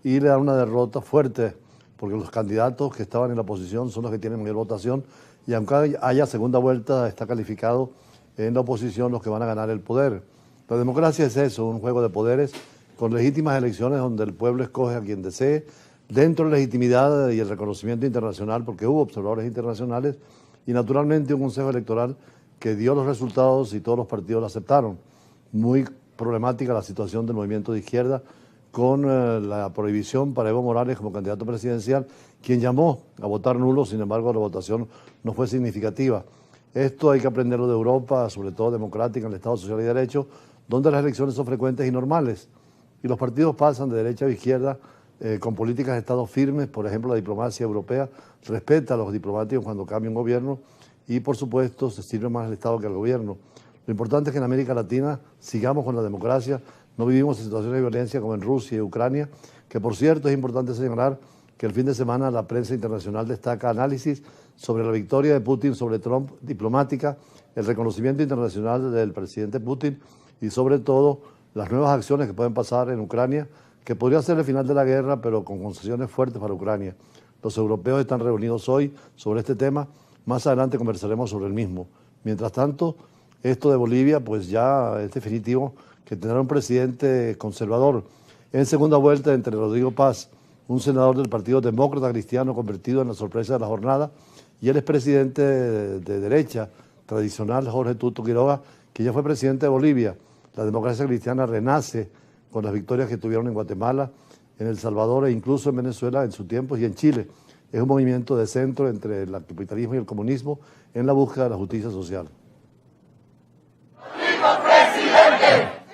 y le dan una derrota fuerte, porque los candidatos que estaban en la oposición son los que tienen mayor votación, y aunque haya segunda vuelta, está calificado en la oposición los que van a ganar el poder. La democracia es eso, un juego de poderes con legítimas elecciones donde el pueblo escoge a quien desee, dentro de la legitimidad y el reconocimiento internacional, porque hubo observadores internacionales, y naturalmente un consejo electoral que dio los resultados y todos los partidos lo aceptaron. Muy problemática la situación del movimiento de izquierda con la prohibición para Evo Morales como candidato presidencial, quien llamó a votar nulo, sin embargo la votación no fue significativa. Esto hay que aprenderlo de Europa, sobre todo democrática, en el Estado Social y Derecho, donde las elecciones son frecuentes y normales, y los partidos pasan de derecha a izquierda con políticas de Estado firmes. Por ejemplo, la diplomacia europea respeta a los diplomáticos cuando cambia un gobierno y, por supuesto, se sirve más al Estado que al gobierno. Lo importante es que en América Latina sigamos con la democracia, no vivimos en situaciones de violencia como en Rusia y Ucrania, que por cierto es importante señalar que el fin de semana la prensa internacional destaca análisis sobre la victoria de Putin sobre Trump diplomática, el reconocimiento internacional del presidente Putin y sobre todo las nuevas acciones que pueden pasar en Ucrania, que podría ser el final de la guerra, pero con concesiones fuertes para Ucrania. Los europeos están reunidos hoy sobre este tema, más adelante conversaremos sobre el mismo. Mientras tanto, esto de Bolivia, pues ya es definitivo que tendrá un presidente conservador. En segunda vuelta entre Rodrigo Paz, un senador del Partido Demócrata Cristiano convertido en la sorpresa de la jornada, y el expresidente de derecha tradicional, Jorge Tuto Quiroga, que ya fue presidente de Bolivia. La democracia cristiana renace con las victorias que tuvieron en Guatemala, en El Salvador e incluso en Venezuela en su tiempo y en Chile. Es un movimiento de centro entre el capitalismo y el comunismo en la búsqueda de la justicia social.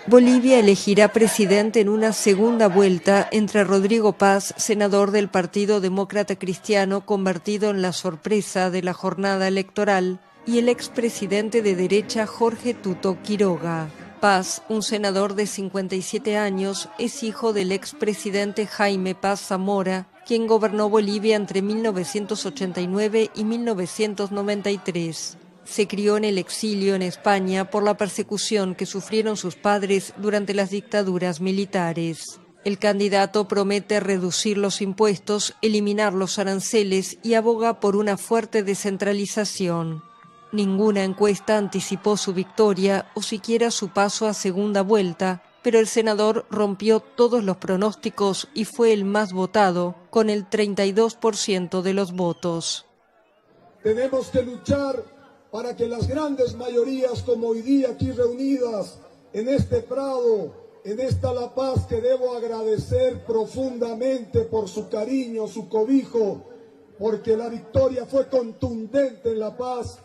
Bolivia elegirá presidente en una segunda vuelta entre Rodrigo Paz, senador del Partido Demócrata Cristiano, convertido en la sorpresa de la jornada electoral, y el expresidente de derecha Jorge Tuto Quiroga. Paz, un senador de 57 años, es hijo del expresidente Jaime Paz Zamora, quien gobernó Bolivia entre 1989 y 1993. Se crió en el exilio en España por la persecución que sufrieron sus padres durante las dictaduras militares. El candidato promete reducir los impuestos, eliminar los aranceles y aboga por una fuerte descentralización. Ninguna encuesta anticipó su victoria o siquiera su paso a segunda vuelta, pero el senador rompió todos los pronósticos y fue el más votado, con el 32% de los votos. Tenemos que luchar para que las grandes mayorías como hoy día aquí reunidas en este Prado, en esta La Paz, que debo agradecer profundamente por su cariño, su cobijo, porque la victoria fue contundente en La Paz.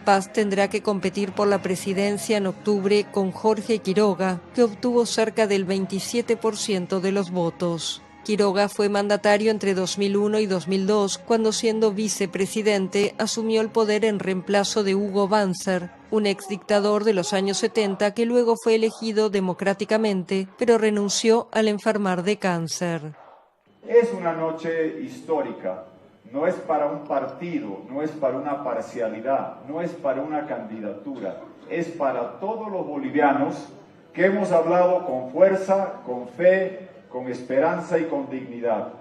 Paz tendrá que competir por la presidencia en octubre con Jorge Quiroga, que obtuvo cerca del 27% de los votos. Quiroga fue mandatario entre 2001 y 2002, cuando siendo vicepresidente asumió el poder en reemplazo de Hugo Banzer, un exdictador de los años 70 que luego fue elegido democráticamente, pero renunció al enfermar de cáncer. Es una noche histórica, no es para un partido, no es para una parcialidad, no es para una candidatura, es para todos los bolivianos que hemos hablado con fuerza, con fe, con esperanza y con dignidad.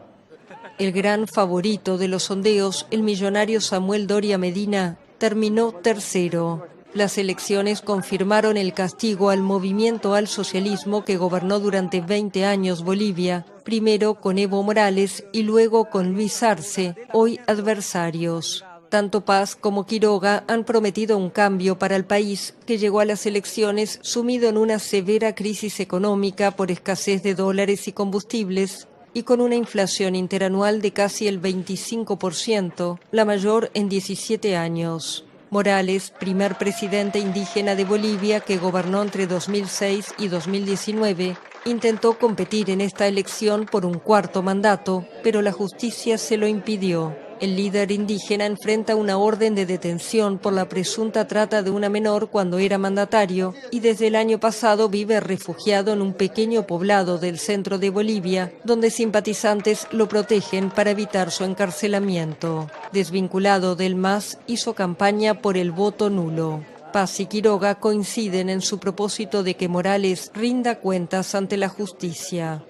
El gran favorito de los sondeos, el millonario Samuel Doria Medina, terminó tercero. Las elecciones confirmaron el castigo al movimiento al socialismo que gobernó durante 20 años Bolivia, primero con Evo Morales y luego con Luis Arce, hoy adversarios. Tanto Paz como Quiroga han prometido un cambio para el país, que llegó a las elecciones sumido en una severa crisis económica por escasez de dólares y combustibles y con una inflación interanual de casi el 25%, la mayor en 17 años. Morales, primer presidente indígena de Bolivia que gobernó entre 2006 y 2019, intentó competir en esta elección por un cuarto mandato, pero la justicia se lo impidió. El líder indígena enfrenta una orden de detención por la presunta trata de una menor cuando era mandatario y desde el año pasado vive refugiado en un pequeño poblado del centro de Bolivia, donde simpatizantes lo protegen para evitar su encarcelamiento. Desvinculado del MAS, hizo campaña por el voto nulo. Paz y Quiroga coinciden en su propósito de que Morales rinda cuentas ante la justicia.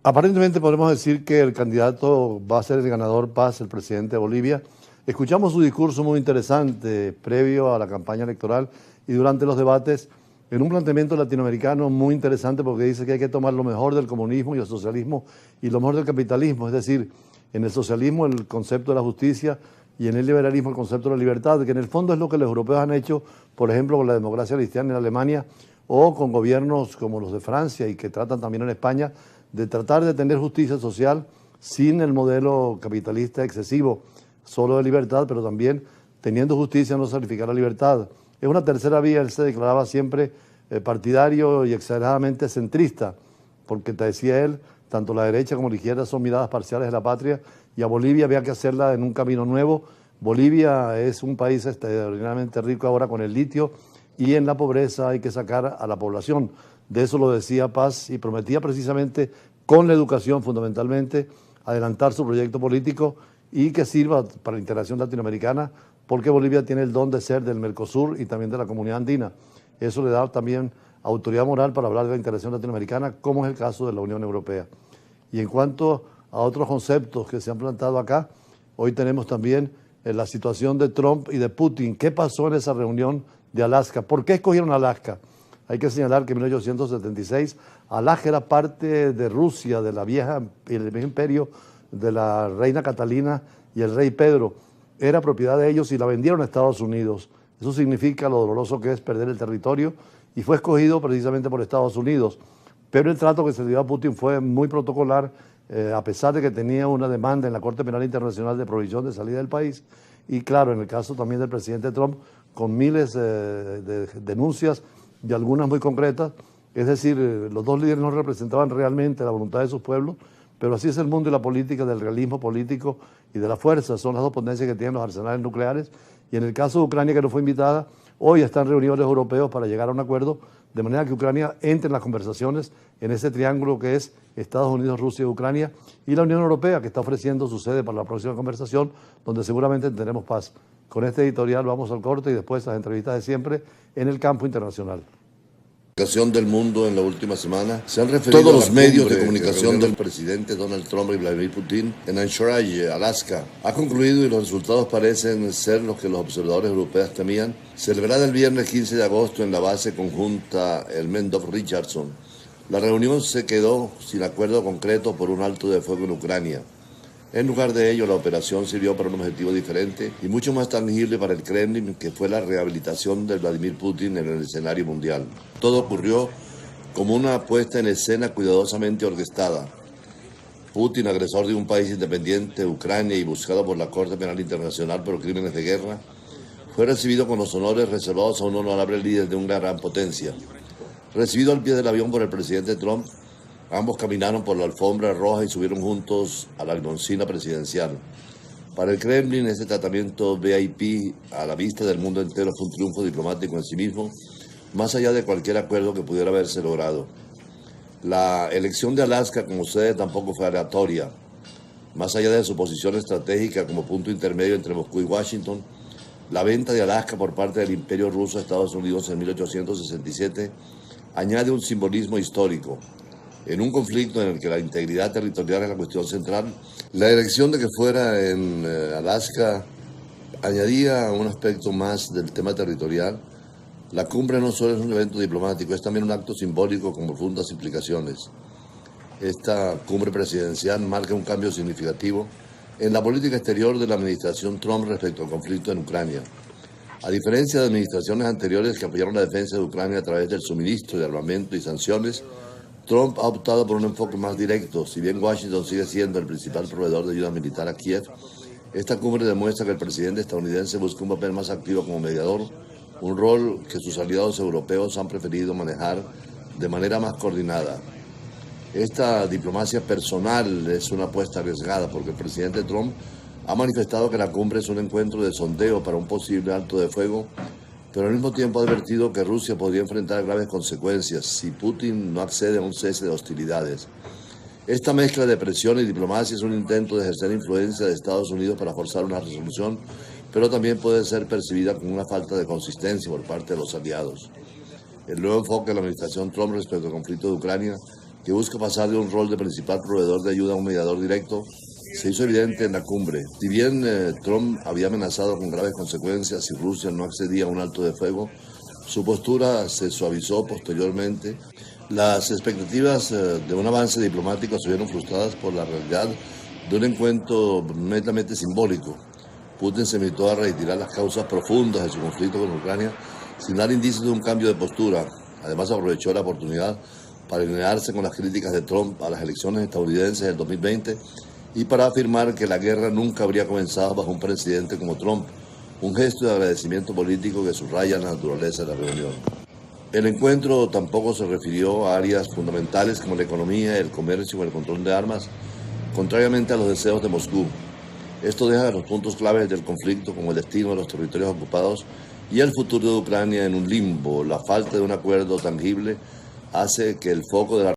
Aparentemente podemos decir que el candidato va a ser el ganador Paz, el presidente de Bolivia. Escuchamos su discurso muy interesante previo a la campaña electoral y durante los debates en un planteamiento latinoamericano muy interesante porque dice que hay que tomar lo mejor del comunismo y el socialismo y lo mejor del capitalismo, es decir, en el socialismo el concepto de la justicia y en el liberalismo el concepto de la libertad, que en el fondo es lo que los europeos han hecho, por ejemplo, con la democracia cristiana en Alemania o con gobiernos como los de Francia y que tratan también en España de tratar de tener justicia social sin el modelo capitalista excesivo, solo de libertad, pero también teniendo justicia no sacrificar la libertad. Es una tercera vía, él se declaraba siempre partidario y exageradamente centrista, porque te decía él, tanto la derecha como la izquierda son miradas parciales de la patria y a Bolivia había que hacerla en un camino nuevo. Bolivia es un país extraordinariamente rico ahora con el litio y en la pobreza hay que sacar a la población. De eso lo decía Paz y prometía precisamente con la educación fundamentalmente adelantar su proyecto político y que sirva para la integración latinoamericana porque Bolivia tiene el don de ser del Mercosur y también de la Comunidad Andina. Eso le da también autoridad moral para hablar de la integración latinoamericana, como es el caso de la Unión Europea. Y en cuanto a otros conceptos que se han plantado acá, hoy tenemos también la situación de Trump y de Putin. ¿Qué pasó en esa reunión de Alaska? ¿Por qué escogieron Alaska? Hay que señalar que en 1876 Alaska era parte de Rusia, del viejo imperio de la reina Catalina y el rey Pedro. Era propiedad de ellos y la vendieron a Estados Unidos. Eso significa lo doloroso que es perder el territorio y fue escogido precisamente por Estados Unidos. Pero el trato que se le dio a Putin fue muy protocolar, a pesar de que tenía una demanda en la Corte Penal Internacional de prohibición de salida del país. Y claro, en el caso también del presidente Trump, con miles de denuncias y algunas muy concretas, es decir, los dos líderes no representaban realmente la voluntad de sus pueblos, pero así es el mundo y la política del realismo político y de la fuerza, son las dos potencias que tienen los arsenales nucleares, y en el caso de Ucrania, que no fue invitada, hoy están reunidos los europeos para llegar a un acuerdo, de manera que Ucrania entre en las conversaciones en ese triángulo que es Estados Unidos, Rusia y Ucrania, y la Unión Europea, que está ofreciendo su sede para la próxima conversación, donde seguramente tendremos paz. Con este editorial vamos al corte y después las entrevistas de siempre en el campo internacional. Del mundo en la última semana se han referido todos los medios de comunicación del presidente Donald Trump y Vladimir Putin en Anchorage, Alaska. Ha concluido y los resultados parecen ser los que los observadores europeos temían. Celebrada el viernes 15 de agosto en la base conjunta Elmendorf-Richardson. La reunión se quedó sin acuerdo concreto por un alto de fuego en Ucrania. En lugar de ello, la operación sirvió para un objetivo diferente y mucho más tangible para el Kremlin, que fue la rehabilitación de Vladimir Putin en el escenario mundial. Todo ocurrió como una puesta en escena cuidadosamente orquestada. Putin, agresor de un país independiente, Ucrania, y buscado por la Corte Penal Internacional por crímenes de guerra, fue recibido con los honores reservados a un honorable líder de una gran potencia. Recibido al pie del avión por el presidente Trump, ambos caminaron por la alfombra roja y subieron juntos a la limusina presidencial. Para el Kremlin, este tratamiento VIP a la vista del mundo entero fue un triunfo diplomático en sí mismo, más allá de cualquier acuerdo que pudiera haberse logrado. La elección de Alaska como sede tampoco fue aleatoria. Más allá de su posición estratégica como punto intermedio entre Moscú y Washington, la venta de Alaska por parte del Imperio Ruso a Estados Unidos en 1867 añade un simbolismo histórico. En un conflicto en el que la integridad territorial es la cuestión central, la elección de que fuera en Alaska añadía un aspecto más del tema territorial. La cumbre no solo es un evento diplomático, es también un acto simbólico con profundas implicaciones. Esta cumbre presidencial marca un cambio significativo en la política exterior de la administración Trump respecto al conflicto en Ucrania. A diferencia de administraciones anteriores que apoyaron la defensa de Ucrania a través del suministro de armamento y sanciones, Trump ha optado por un enfoque más directo. Si bien Washington sigue siendo el principal proveedor de ayuda militar a Kiev, esta cumbre demuestra que el presidente estadounidense busca un papel más activo como mediador, un rol que sus aliados europeos han preferido manejar de manera más coordinada. Esta diplomacia personal es una apuesta arriesgada porque el presidente Trump ha manifestado que la cumbre es un encuentro de sondeo para un posible alto de fuego, pero al mismo tiempo ha advertido que Rusia podría enfrentar graves consecuencias si Putin no accede a un cese de hostilidades. Esta mezcla de presión y diplomacia es un intento de ejercer influencia de Estados Unidos para forzar una resolución, pero también puede ser percibida como una falta de consistencia por parte de los aliados. El nuevo enfoque de la administración Trump respecto al conflicto de Ucrania que busca pasar de un rol de principal proveedor de ayuda a un mediador directo, se hizo evidente en la cumbre. Si bien Trump había amenazado con graves consecuencias si Rusia no accedía a un alto de fuego, su postura se suavizó posteriormente. Las expectativas de un avance diplomático se vieron frustradas por la realidad de un encuentro netamente simbólico. Putin se limitó a retirar las causas profundas de su conflicto con Ucrania sin dar indicios de un cambio de postura. Además, aprovechó la oportunidad para alinearse con las críticas de Trump a las elecciones estadounidenses del 2020 y para afirmar que la guerra nunca habría comenzado bajo un presidente como Trump, un gesto de agradecimiento político que subraya la naturaleza de la reunión. El encuentro tampoco se refirió a áreas fundamentales como la economía, el comercio o el control de armas, contrariamente a los deseos de Moscú. Esto deja los puntos claves del conflicto como el destino de los territorios ocupados y el futuro de Ucrania en un limbo. La falta de un acuerdo tangible hace que el foco de la